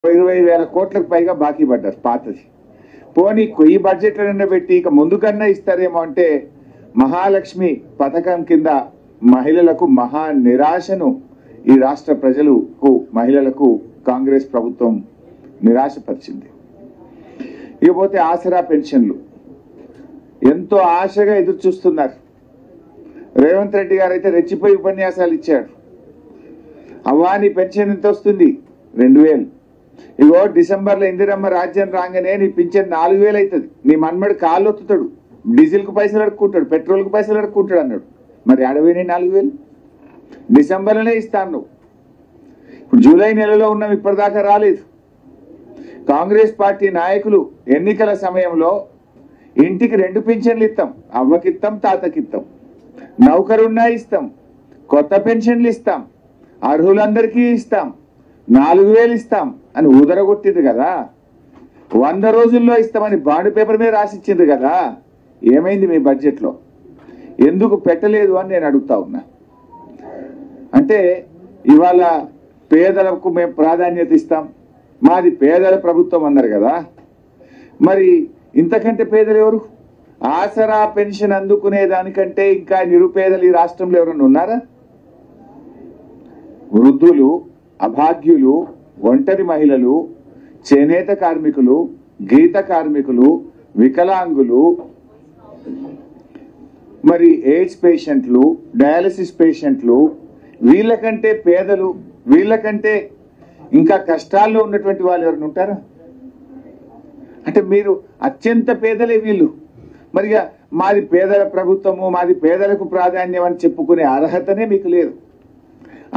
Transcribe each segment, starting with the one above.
20,000 కోట్లకు పైగా బాకీ పడ్డారు పాతది. పోనీ ఈ బడ్జెట్లన్నా పెట్టి ఇక ముందుకన్నా ఇస్తారేమో అంటే మహాలక్ష్మి పథకం కింద మహిళలకు మహా నిరాశను ఈ రాష్ట్ర ప్రజలకు మహిళలకు కాంగ్రెస్ ప్రభుత్వం నిరాశపరిచింది. ఇకపోతే ఆసరా పెన్షన్లు ఎంతో ఆశగా ఎదురు చూస్తున్నారు. రేవంత్ రెడ్డి గారు అయితే రెచ్చిపోయి ఉపన్యాసాలు ఇచ్చాడు. అవ్వా నీ పెన్షన్ ఎంత వస్తుంది? 2,000. ఇగో డిసెంబర్లో ఇందిరమ్మ రాజ్యం రాగానే నీ పింఛన్ 4,000 అవుతుంది. నీ మన్మడు కాళ్ళు ఒత్తుతాడు, డీజిల్కు పైసలు అడుక్కుంటాడు, పెట్రోల్కు పైసలు అడుక్కుంటాడు అన్నాడు. మరి అడవిని 4,000 డిసెంబర్లోనే ఇస్తాను నువ్వు. ఇప్పుడు జూలై నెలలో ఉన్నాం, ఇప్పటిదాకా రాలేదు. కాంగ్రెస్ పార్టీ నాయకులు ఎన్నికల సమయంలో ఇంటికి 2 పింఛన్లు ఇస్తాం, అవ్వకిస్తాం, తాతకిస్తాం, నౌకరున్నా ఇస్తాం, కొత్త పెన్షన్లు ఇస్తాం, అర్హులందరికీ ఇస్తాం, 4,000 ఇస్తాం అని ఊదరగొట్టింది కదా. 100 రోజుల్లో ఇస్తామని బాండ్ పేపర్ మీద రాసిచ్చింది కదా. ఏమైంది మీ బడ్జెట్లో? ఎందుకు పెట్టలేదు అని నేను అడుగుతా ఉన్నా. అంటే ఇవాళ పేదలకు మేము ప్రాధాన్యత ఇస్తాం, మాది పేదల ప్రభుత్వం అన్నారు కదా. మరి ఇంతకంటే పేదలు ఎవరు? ఆసరా పెన్షన్ అందుకునే దానికంటే ఇంకా నిరుపేదలు ఈ రాష్ట్రంలో ఎవరైనా ఉన్నారా? వృద్ధులు, అభాగ్యులు, ఒంటరి మహిళలు, చేనేత కార్మికులు, గీత కార్మికులు, వికలాంగులు, మరి ఎయిడ్స్ పేషెంట్లు, డయాలసిస్ పేషెంట్లు, వీళ్ళకంటే పేదలు, వీళ్ళకంటే ఇంకా కష్టాల్లో ఉన్నటువంటి వాళ్ళు ఎవరైనా ఉంటారా? అంటే మీరు అత్యంత పేదలే వీళ్ళు. మరిగా మాది పేదల ప్రభుత్వము, మాది పేదలకు ప్రాధాన్యం అని చెప్పుకునే అర్హతనే మీకు లేదు.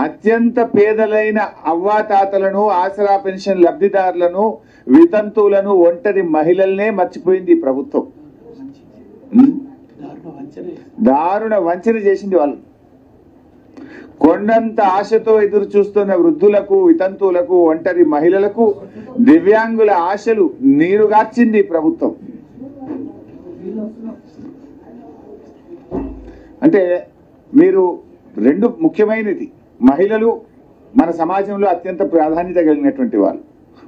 అత్యంత పేదలైన అవ్వాతాతలను, ఆసరా పెన్షన్ లబ్ధిదారులను, వితంతువులను, ఒంటరి మహిళల్నే మర్చిపోయింది ఈ ప్రభుత్వం. దారుణ వంచన చేసింది వాళ్ళు. కొండంత ఆశతో ఎదురు చూస్తున్న వృద్ధులకు, వితంతువులకు, ఒంటరి మహిళలకు, దివ్యాంగుల ఆశలు నీరుగార్చింది ప్రభుత్వం. అంటే మీరు రెండు ముఖ్యమైనది, మహిళలు మన సమాజంలో అత్యంత ప్రాధాన్యత కలిగినటువంటి వాళ్ళు,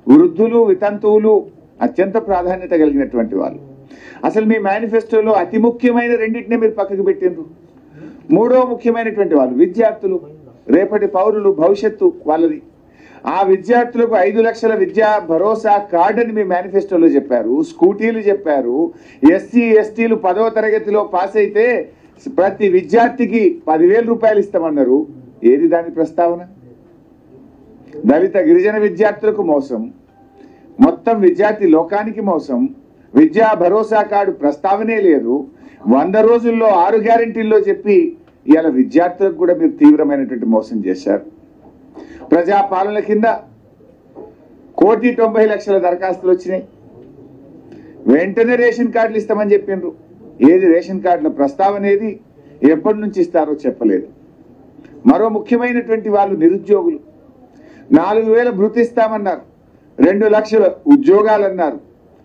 వృద్ధులు, వితంతువులు అత్యంత ప్రాధాన్యత కలిగినటువంటి వాళ్ళు. అసలు మీ మేనిఫెస్టోలో అతి ముఖ్యమైన రెండింటినే మీరు పక్కకు పెట్టిండ్రు. మూడో ముఖ్యమైనటువంటి వాళ్ళు విద్యార్థులు, రేపటి పౌరులు, భవిష్యత్తు వాళ్ళది. ఆ విద్యార్థులకు 5 లక్షల విద్యా భరోసా కార్డు అని మీ మేనిఫెస్టోలో చెప్పారు, స్కూటీలు చెప్పారు. ఎస్సీ ఎస్టీలు 10వ తరగతిలో పాస్ అయితే ప్రతి విద్యార్థికి 10,000 రూపాయలు ఇస్తామన్నారు. ఏది దాని ప్రస్తావన? దళిత గిరిజన విద్యార్థులకు మోసం, మొత్తం విద్యార్థి లోకానికి మోసం. విద్యా భరోసా కార్డు ప్రస్తావనే లేదు. 100 రోజుల్లో 6 గ్యారెంటీల్లో చెప్పి ఇవాళ విద్యార్థులకు కూడా మీరు తీవ్రమైనటువంటి మోసం చేశారు. ప్రజాపాలన కింద 1,90,00,000 దరఖాస్తులు వచ్చినాయి. వెంటనే రేషన్ కార్డులు ఇస్తామని చెప్పిండ్రు. ఏది రేషన్ కార్డుల ప్రస్తావన ఏది? ఎప్పటి నుంచి ఇస్తారో చెప్పలేదు. మరో ముఖ్యమైనటువంటి వాళ్ళు నిరుద్యోగులు. 4,000 భృతి ఇస్తామన్నారు, 2 లక్షల ఉద్యోగాలు అన్నారు,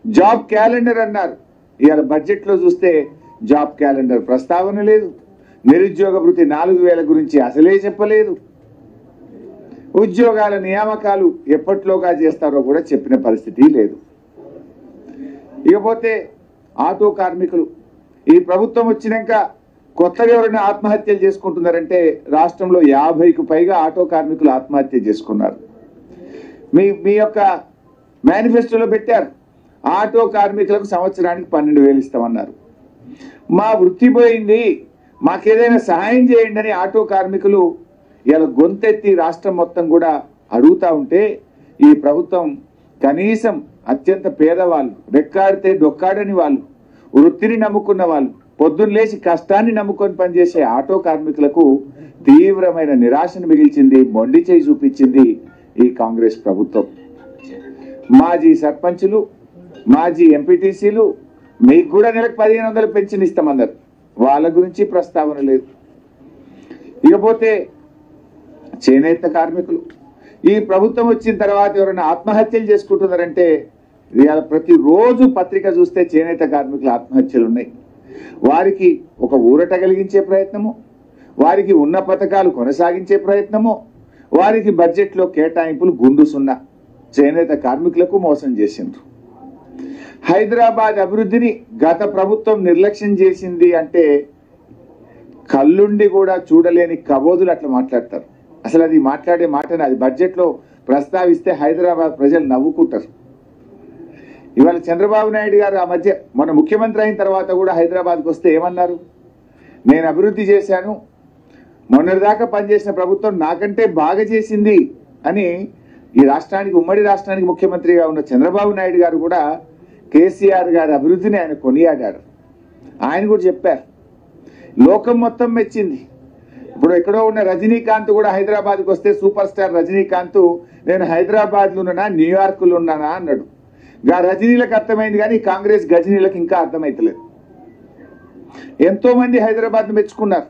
జాబ్ క్యాలెండర్ అన్నారు. ఇవాళ బడ్జెట్లో చూస్తే జాబ్ క్యాలెండర్ ప్రస్తావన లేదు. నిరుద్యోగ భృతి 4,000 గురించి అసలే చెప్పలేదు. ఉద్యోగాల నియామకాలు ఎప్పట్లోగా చేస్తారో కూడా చెప్పిన పరిస్థితి లేదు. ఇకపోతే ఆటో కార్మికులు, ఈ ప్రభుత్వం వచ్చినాక కొత్తగా ఎవరైనా ఆత్మహత్యలు చేసుకుంటున్నారంటే రాష్ట్రంలో 50కు పైగా ఆటో కార్మికులు ఆత్మహత్య చేసుకున్నారు. మీ యొక్క మేనిఫెస్టోలో పెట్టారు, ఆటో కార్మికులకు సంవత్సరానికి 12,000 ఇస్తామన్నారు. మా వృత్తి పోయింది, మాకేదైనా సహాయం చేయండి అని ఆటో కార్మికులు ఇలా గొంతెత్తి రాష్ట్రం మొత్తం కూడా అడుగుతా ఉంటే ఈ ప్రభుత్వం కనీసం అత్యంత పేదవాళ్ళు, రెక్కాడితే డొక్కాడని వాళ్ళు, వృత్తిని నమ్ముకున్న వాళ్ళు, పొద్దున్న లేచి కష్టాన్ని నమ్ముకొని పనిచేసే ఆటో కార్మికులకు తీవ్రమైన నిరాశను మిగిల్చింది, మొండి చేయి చూపించింది ఈ కాంగ్రెస్ ప్రభుత్వం. మాజీ సర్పంచులు, మాజీ ఎంపీటీసీలు మీకు కూడా నెలకు 1,500 పెన్షన్ ఇస్తామన్నారు. వాళ్ళ గురించి ప్రస్తావన లేదు. ఇకపోతే చేనేత కార్మికులు, ఈ ప్రభుత్వం వచ్చిన తర్వాత ఎవరైనా ఆత్మహత్యలు చేసుకుంటున్నారంటే ప్రతిరోజు పత్రిక చూస్తే చేనేత కార్మికుల ఆత్మహత్యలు ఉన్నాయి. వారికి ఒక ఊరట కలిగించే ప్రయత్నము, వారికి ఉన్న పథకాలు కొనసాగించే ప్రయత్నము, వారికి బడ్జెట్లో కేటాయింపులు గుండు సున్నా. చేనేత కార్మికులకు మోసం చేసిండ్రు. హైదరాబాద్ అభివృద్ధిని గత ప్రభుత్వం నిర్లక్ష్యం చేసింది అంటే కళ్ళుండి కూడా చూడలేని కబోదులు అట్లా మాట్లాడతారు. అసలు అది మాట్లాడే మాటని అది బడ్జెట్లో ప్రస్తావిస్తే హైదరాబాద్ ప్రజలు నవ్వుకుంటారు. ఇవాళ చంద్రబాబు నాయుడు గారు ఆ మధ్య మన ముఖ్యమంత్రి అయిన తర్వాత కూడా హైదరాబాద్కి వస్తే ఏమన్నారు, నేను అభివృద్ధి చేశాను, మొన్నటిదాకా పనిచేసిన ప్రభుత్వం నాకంటే బాగా చేసింది అని ఈ రాష్ట్రానికి ఉమ్మడి రాష్ట్రానికి ముఖ్యమంత్రిగా ఉన్న చంద్రబాబు నాయుడు గారు కూడా కేసీఆర్ గారి అభివృద్ధిని ఆయన కొనియాడారు. ఆయన కూడా చెప్పారు, లోకం మొత్తం మెచ్చింది. ఇప్పుడు ఎక్కడో ఉన్న రజనీకాంత్ కూడా హైదరాబాద్కి వస్తే సూపర్ స్టార్ రజనీకాంత్ నేను హైదరాబాద్లో ఉన్నానా న్యూయార్క్లో ఉన్నానా అన్నాడు. గా రజనీలకు అర్థమైంది కానీ కాంగ్రెస్ గజనీలకు ఇంకా అర్థమైతలేదు. ఎంతో మంది హైదరాబాద్ను మెచ్చుకున్నారు.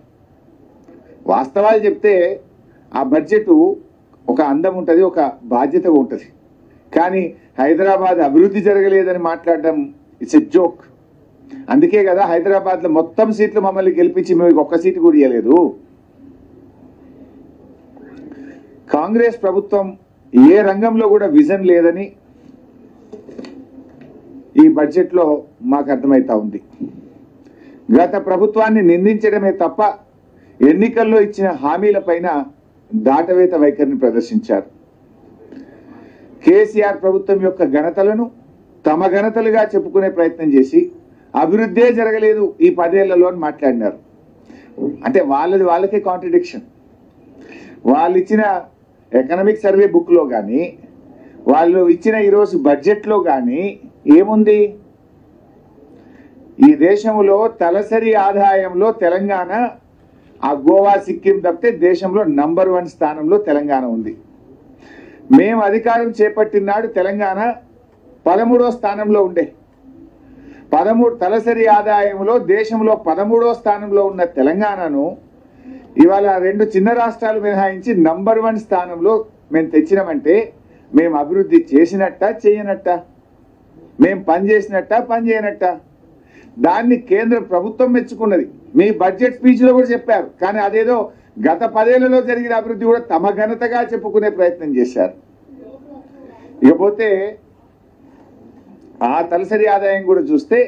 వాస్తవాలు చెప్తే ఆ బడ్జెట్ ఒక అందం ఉంటుంది, ఒక బాధ్యత ఉంటుంది. కానీ హైదరాబాద్ అభివృద్ధి జరగలేదని మాట్లాడడం ఇట్స్ ఎ జోక్. అందుకే కదా హైదరాబాద్లో మొత్తం సీట్లు మమ్మల్ని గెలిపించి మేము ఒక్క సీటు కూడా ఇవ్వలేదు. కాంగ్రెస్ ప్రభుత్వం ఏ రంగంలో కూడా విజన్ లేదని ఈ బడ్జెట్లో మాకు అర్థమవుతా ఉంది. గత ప్రభుత్వాన్ని నిందించడమే తప్ప ఎన్నికల్లో ఇచ్చిన హామీలపైన దాటవేత వైఖరిని ప్రదర్శించారు. కేసీఆర్ ప్రభుత్వం యొక్క ఘనతలను తమ ఘనతలుగా చెప్పుకునే ప్రయత్నం చేసి అభివృద్ధే జరగలేదు ఈ 10 ఏళ్లలో అని మాట్లాడినారు. అంటే వాళ్ళకే కాంట్రడిక్షన్. వాళ్ళు ఇచ్చిన ఎకనామిక్ సర్వే బుక్లో కానీ వాళ్ళు ఇచ్చిన ఈరోజు బడ్జెట్లో కానీ ఏముంది? ఈ దేశంలో తలసరి ఆదాయంలో తెలంగాణ ఆ గోవా సిక్కిం తప్పితే దేశంలో నంబర్ 1 స్థానంలో తెలంగాణ ఉంది. మేము అధికారం చేపట్టిన నాడు తెలంగాణ 13వ స్థానంలో ఉండే. 13 తలసరి ఆదాయంలో దేశంలో 13వ స్థానంలో ఉన్న తెలంగాణను ఇవాళ 2 చిన్న రాష్ట్రాలు మినహాయించి నంబర్ 1 స్థానంలో మేము తెచ్చినామంటే మేము అభివృద్ధి చేసినట్ట చేయనట్ట, మేము పని చేసినట్ట పని చేయనట్ట? దాన్ని కేంద్ర ప్రభుత్వం మెచ్చుకున్నది. మీ బడ్జెట్ స్పీచ్లో కూడా చెప్పారు. కానీ అదేదో గత 10 ఏళ్లలో జరిగిన అభివృద్ధి కూడా తమ ఘనతగా చెప్పుకునే ప్రయత్నం చేశారు. ఇకపోతే ఆ తలసరి ఆదాయం కూడా చూస్తే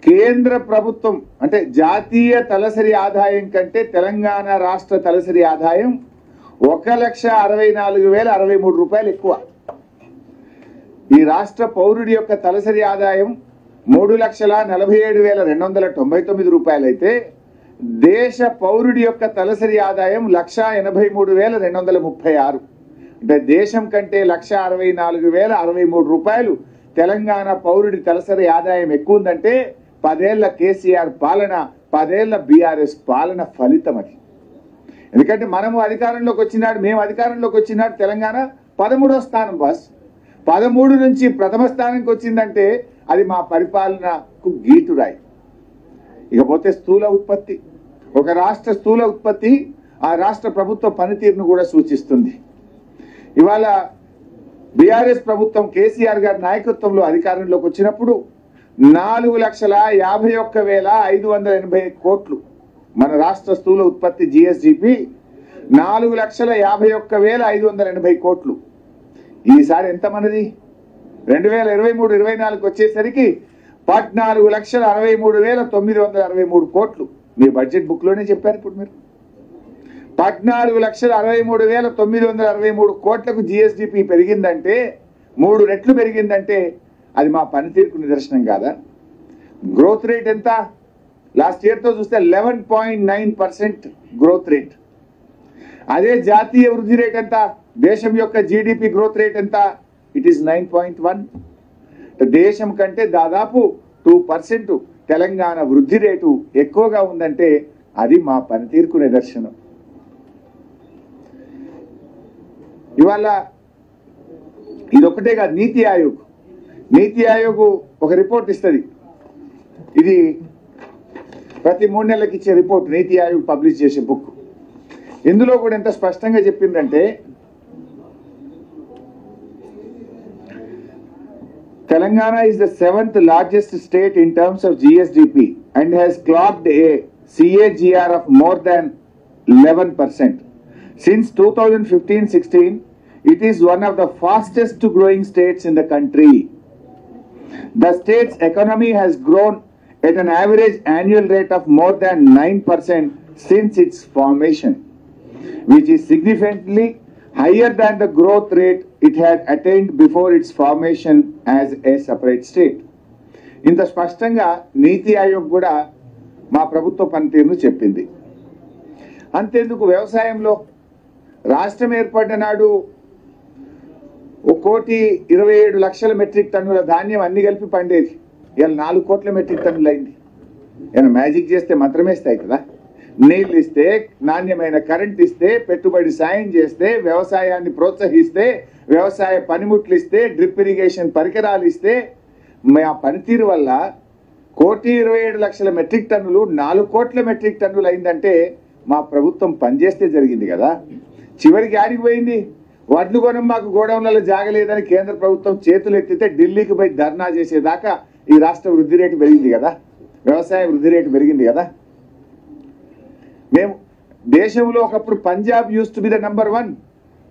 కేంద్ర ప్రభుత్వం అంటే జాతీయ తలసరి ఆదాయం కంటే తెలంగాణ రాష్ట్ర తలసరి ఆదాయం 1,64,063 రూపాయలు ఎక్కువ. ఈ రాష్ట్ర పౌరుడి యొక్క తలసరి ఆదాయం 3,47,299 రూపాయలు అయితే దేశ పౌరుడి యొక్క తలసరి ఆదాయం 1,83,236. అంటే దేశం కంటే 1,64,063 రూపాయలు తెలంగాణ పౌరుడి తలసరి ఆదాయం ఎక్కువ ఉందంటే 10 ఏళ్ల కేసీఆర్ పాలన, 10 ఏళ్ల బీఆర్ఎస్ పాలన ఫలితం అది. ఎందుకంటే మేము అధికారంలోకి వచ్చినాడు తెలంగాణ 13వ స్థానం బాస్. 13 నుంచి ప్రథమ స్థానానికి వచ్చిందంటే అది మా పరిపాలనకు గీటురాయి. ఇకపోతే స్థూల ఉత్పత్తి, ఒక రాష్ట్ర స్థూల ఉత్పత్తి ఆ రాష్ట్ర ప్రభుత్వ పనితీరును కూడా సూచిస్తుంది. ఇవాళ బీఆర్ఎస్ ప్రభుత్వం కేసీఆర్ గారి నాయకత్వంలో అధికారంలోకి వచ్చినప్పుడు 4,51,580 కోట్లు మన రాష్ట్ర స్థూల ఉత్పత్తి జిఎస్డిపి 4,51,580 కోట్లు. ఈసారి ఎంత మనది? 2023-24 వచ్చేసరికి 14,63,963 కోట్లు. మీ బడ్జెట్ బుక్లోనే చెప్పారు. ఇప్పుడు మీరు 14,63,963 కోట్లకు జిఎస్డిపి పెరిగిందంటే 3 రెట్లు పెరిగిందంటే అది మా పనితీరుకు నిదర్శనం కాదా? గ్రోత్ రేట్ ఎంత? లాస్ట్ ఇయర్తో చూస్తే 11.9% గ్రోత్ రేట్. అదే జాతీయ వృద్ధి రేట్ ఎంత? దేశం యొక్క జీడిపి గ్రోత్ రేట్ ఎంత? It is 9.1. దేశం కంటే దాదాపు 2% తెలంగాణ వృద్ధి రేటు ఎక్కువగా ఉందంటే అది మా పనితీరుకు నిదర్శనం. ఇవాళ ఇదొక్కటే కాదు, నీతి ఆయోగ్ ఒక రిపోర్ట్ ఇస్తుంది. ఇది ప్రతి 3 నెలలకు ఇచ్చే రిపోర్ట్ నీతి ఆయోగ్ పబ్లిష్ చేసే బుక్. ఇందులో కూడా ఎంత స్పష్టంగా చెప్పిందంటే Telangana is the 7th largest state in terms of GSDP and has clocked a CAGR of more than 11%. Since 2015-16, it is one of the fastest growing states in the country. The state's economy has grown at an average annual rate of more than 9% since its formation, which is significantly higher than the growth rate it had attained before its formation as a separate state. ఇంత స్పష్టంగా నీతి ఆయోగ్ కూడా మా ప్రభుత్వ పనితీరును చెప్పింది. అంతేందుకు వ్యవసాయంలో రాష్ట్రం ఏర్పడిన నాడు 1,27,00,000 మెట్రిక్ టన్నుల ధాన్యం అన్ని కలిపి పండేది. ఇవాళ 4 కోట్ల మెట్రిక్ టన్నులు అయింది. ఏమైనా మ్యాజిక్ చేస్తే మంత్రమేస్తాయి కదా. నీళ్ళు ఇస్తే, నాణ్యమైన కరెంట్ ఇస్తే, పెట్టుబడి సాయం చేస్తే, వ్యవసాయాన్ని ప్రోత్సహిస్తే, వ్యవసాయ పనిముట్లు ఇస్తే, డ్రిప్ ఇరిగేషన్ పరికరాలు ఇస్తే, మా పనితీరు వల్ల 1,27,00,000 మెట్రిక్ టన్నులు 4 కోట్ల మెట్రిక్ టన్నులు అయిందంటే మా ప్రభుత్వం పనిచేస్తే జరిగింది కదా. చివరికి ఆడికి పోయింది. వడ్లు కొనం మాకు గోడౌన్లలో జాగలేదని కేంద్ర ప్రభుత్వం చేతులు ఎత్తితే ఢిల్లీకి పోయి ధర్నా చేసేదాకా ఈ రాష్ట్ర వృద్ధి రేటు పెరిగింది కదా, వ్యవసాయ వృద్ధి రేటు పెరిగింది కదా. మేము దేశంలో ఒకప్పుడు Punjab use to be the number 1.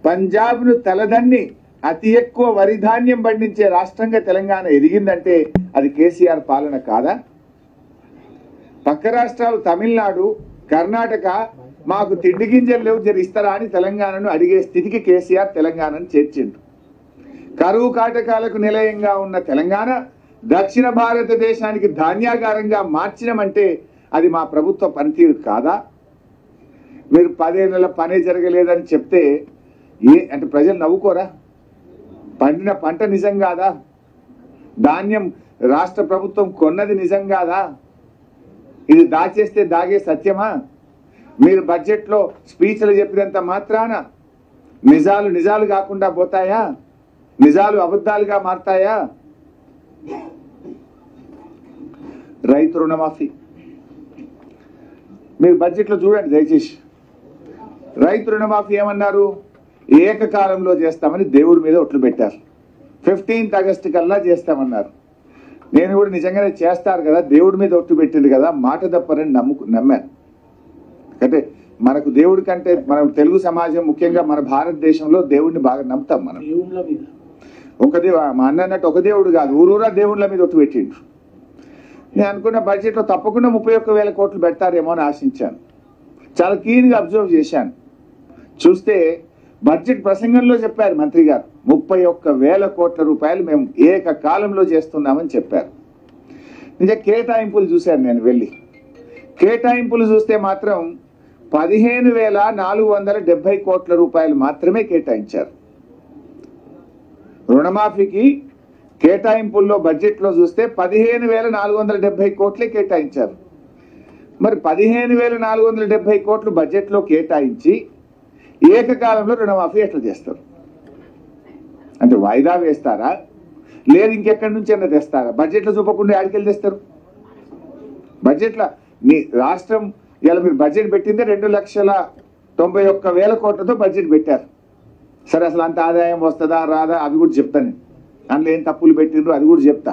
పంజాబ్ను తలదన్ని అతి ఎక్కువ వరి ధాన్యం పండించే రాష్ట్రంగా తెలంగాణ ఎదిగిందంటే అది కేసీఆర్ పాలన కాదా? పక్క రాష్ట్రాలు తమిళనాడు, కర్ణాటక మాకు తిండి గింజలు లేవు జర ఇస్తారా అని తెలంగాణను అడిగే స్థితికి కేసీఆర్ తెలంగాణను చేర్చిండు. కరువు కాటకాలకు నిలయంగా ఉన్న తెలంగాణ దక్షిణ భారతదేశానికి ధాన్యాగారంగా మార్చినమంటే అది మా ప్రభుత్వ పనితీరు కాదా? మీరు 10 ఏళ్ల పనే జరగలేదని చెప్తే అంటే ప్రజలు నవ్వుకోరా? పండిన పంట నిజం కాదా? ధాన్యం రాష్ట్ర ప్రభుత్వం కొన్నది నిజం కాదా? ఇది దాచేస్తే దాగే సత్యమా? మీరు బడ్జెట్లో స్పీచ్లు చెప్పినంత మాత్రాన నిజాలు నిజాలు కాకుండా పోతాయా? నిజాలు అబద్ధాలుగా మారతాయా? రైతు రుణమాఫీ మీరు బడ్జెట్లో చూడండి దయచేసి. రైతు రుణమాఫీ ఏమన్నారు? ఏకకాలంలో చేస్తామని దేవుడి మీద ఒట్లు పెట్టారు. 15th ఆగస్టు కల్లా చేస్తామన్నారు. నేను కూడా నిజంగానే చేస్తారు కదా, దేవుడి మీద ఒట్టు పెట్టింది కదా, మాట తప్పరని నమ్మాను. అంటే మనకు దేవుడి కంటే మన తెలుగు సమాజం ముఖ్యంగా మన భారతదేశంలో దేవుడిని బాగా నమ్ముతాం. మనం మా అన్న అన్నట్టు ఒక దేవుడు కాదు, ఊరూరా దేవుళ్ళ మీద ఒట్టు పెట్టిండు. నేను అనుకున్న బడ్జెట్లో తప్పకుండా 31,000 కోట్లు పెడతారేమో అని ఆశించాను. చాలా క్లీన్గా అబ్జర్వ్ చేశాను. చూస్తే బడ్జెట్ ప్రసంగంలో చెప్పారు మంత్రి గారు 31,000 కోట్ల రూపాయలు మేము ఏకకాలంలో చేస్తున్నామని చెప్పారు. నిజ కేటాయింపులు చూశాను నేను వెళ్ళి. కేటాయింపులు చూస్తే మాత్రం 15,470 కోట్ల రూపాయలు మాత్రమే కేటాయించారు. రుణమాఫీకి కేటాయింపుల్లో బడ్జెట్లో చూస్తే 15,470 కోట్లే కేటాయించారు. మరి 15,470 కోట్లు బడ్జెట్లో కేటాయించి ఏకకాలంలో రుణమాఫీ ఎట్లా చేస్తారు? అంటే వాయిదా వేస్తారా, లేదు ఇంకెక్కడి నుంచి అన్న తెస్తారా? బడ్జెట్లో చూపకుండా ఆడికెళ్ళి తెస్తారు. బడ్జెట్లో మీ రాష్ట్రం ఇలా మీరు బడ్జెట్ పెట్టిందే 2,91,000 కోట్లతో బడ్జెట్ పెట్టారు. సరే అసలు అంత ఆదాయం వస్తుందా రాదా అవి కూడా చెప్తాను. అందులో ఏం తప్పులు పెట్టిండ్రు అది కూడా చెప్తా.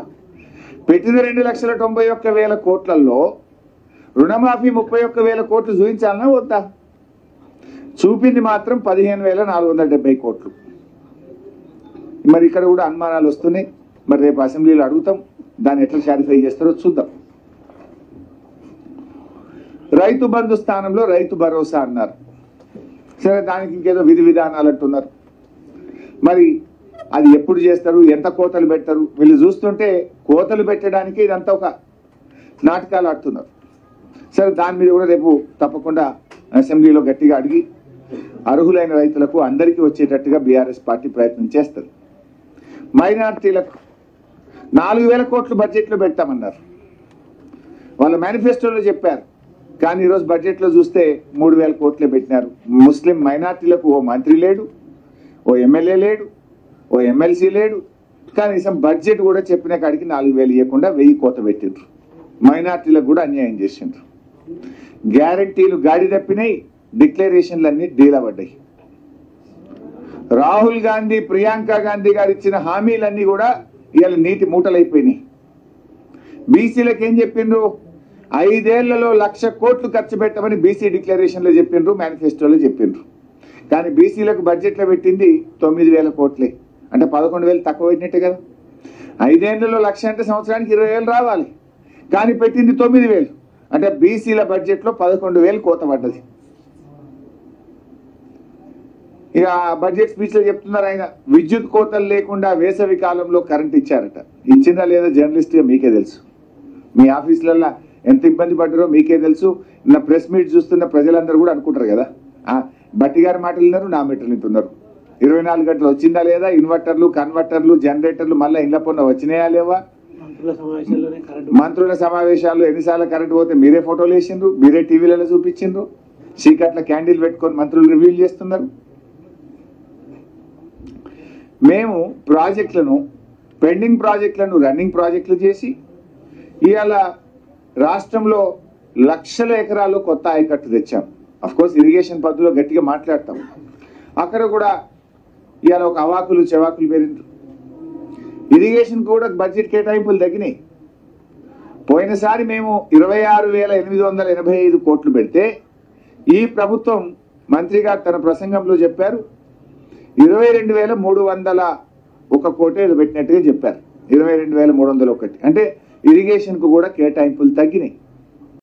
పెట్టింది 2,91,000 కోట్లలో రుణమాఫీ 31,000 కోట్లు చూపించాలన్నా వద్దా? చూపింది మాత్రం 15,470 కోట్లు. మరి ఇక్కడ కూడా అనుమానాలు వస్తున్నాయి. మరి రేపు అసెంబ్లీలో అడుగుతాం, దాన్ని ఎట్లా సాటిస్ఫై చేస్తారో చూద్దాం. రైతు బంధు స్థానంలో రైతు భరోసా అన్నారు. సరే దానికి ఇంకేదో విధి విధానాలు అంటున్నారు. మరి అది ఎప్పుడు చేస్తారు, ఎంత కోతలు పెడతారు? వీళ్ళు చూస్తుంటే కోతలు పెట్టడానికి ఇదంతా ఒక నాటకాలు ఆడుతున్నారు. సరే దాని మీద కూడా రేపు తప్పకుండా అసెంబ్లీలో గట్టిగా అడిగి అర్హులైన రైతులకు అందరికీ వచ్చేటట్టుగా బీఆర్ఎస్ పార్టీ ప్రయత్నం చేస్తారు. మైనార్టీలకు 4,000 కోట్లు బడ్జెట్లో పెడతామన్నారు. వాళ్ళ మేనిఫెస్టోలో చెప్పారు. కానీ ఈరోజు బడ్జెట్లో చూస్తే 3,000 కోట్లే పెట్టినారు. ముస్లిం మైనార్టీలకు ఓ మంత్రి లేడు, ఓ ఎమ్మెల్యే లేడు, ఓ ఎమ్మెల్సీ లేడు. కనీసం బడ్జెట్ కూడా చెప్పిన కాడికి 4,000 ఇవ్వకుండా 1,000 కోత పెట్టిండ్రు. మైనార్టీలకు కూడా అన్యాయం చేసిండ్రు. గ్యారంటీలు గాడి తప్పినాయి, డిక్లరేషన్లన్నీ డీలబడ్డాయి. రాహుల్ గాంధీ, ప్రియాంక గాంధీ గారు ఇచ్చిన హామీలన్నీ కూడా ఇవాళ నీటి మూటలైపోయినాయి. బీసీలకు ఏం చెప్పిండ్రు? 5 ఏళ్లలో 1,00,000 కోట్లు ఖర్చు పెట్టమని బీసీ డిక్లరేషన్లో చెప్పిండ్రు, మేనిఫెస్టోలో చెప్పిండ్రు. కానీ బీసీలకు బడ్జెట్లో పెట్టింది 9,000 కోట్లే, అంటే 11,000 తక్కువ పెట్టినట్టే కదా. 5 ఏళ్లలో 1,00,000 అంటే సంవత్సరానికి 20,000 రావాలి, కానీ పెట్టింది 9,000, అంటే బీసీల బడ్జెట్లో 11,000 కోత పడ్డది. ఇక బడ్జెట్ స్పీచ్లో చెప్తున్నారు ఆయన, విద్యుత్ కోతలు లేకుండా వేసవి కాలంలో కరెంట్ ఇచ్చారట. ఇచ్చిందా లేదా జర్నలిస్ట్గా మీకే తెలుసు, మీ ఆఫీసులలో ఎంత ఇబ్బంది పడ్డారో మీకే తెలుసు. నా ప్రెస్ మీట్ చూస్తున్న ప్రజలందరూ కూడా అనుకుంటారు కదా, బట్టి గారి మాటలు విన్నారు, నా మీటర్లు వింటున్నారు. 24 గంటలు వచ్చిందా లేదా, ఇన్వర్టర్లు, కన్వర్టర్లు, జనరేటర్లు మళ్ళీ ఇండ్ల పొన్న వచ్చినాయా లేవా, మంత్రుల సమావేశాల్లో ఎన్నిసార్లు కరెంట్ పోతే మీరే ఫోటోలు వేసిండ్రు, మీరే టీవీలలో చూపించిండ్రు, చీకట్ల క్యాండిల్ పెట్టుకొని మంత్రులు రివ్యూలు చేస్తున్నారు. మేము ప్రాజెక్టులను, పెండింగ్ ప్రాజెక్టులను రన్నింగ్ ప్రాజెక్టులు చేసి ఇవాళ రాష్ట్రంలో లక్షల ఎకరాలు కొత్త ఆయకట్టు తెచ్చాం. అఫ్కోర్స్ ఇరిగేషన్ పద్ధతిలో గట్టిగా మాట్లాడతాం, అక్కడ కూడా ఇవాళ ఒక అవాకులు చెవాకులు పెరిగింది. ఇరిగేషన్ కూడా బడ్జెట్ కేటాయింపులు తగ్గినాయి. పోయినసారి మేము 26,885 కోట్లు పెడితే ఈ ప్రభుత్వం మంత్రి గారు తన ప్రసంగంలో చెప్పారు 22,301 కోటి పెట్టినట్టుగా చెప్పారు. 22,301, అంటే ఇరిగేషన్ కు కూడా కేటాయింపులు తగ్గినాయి.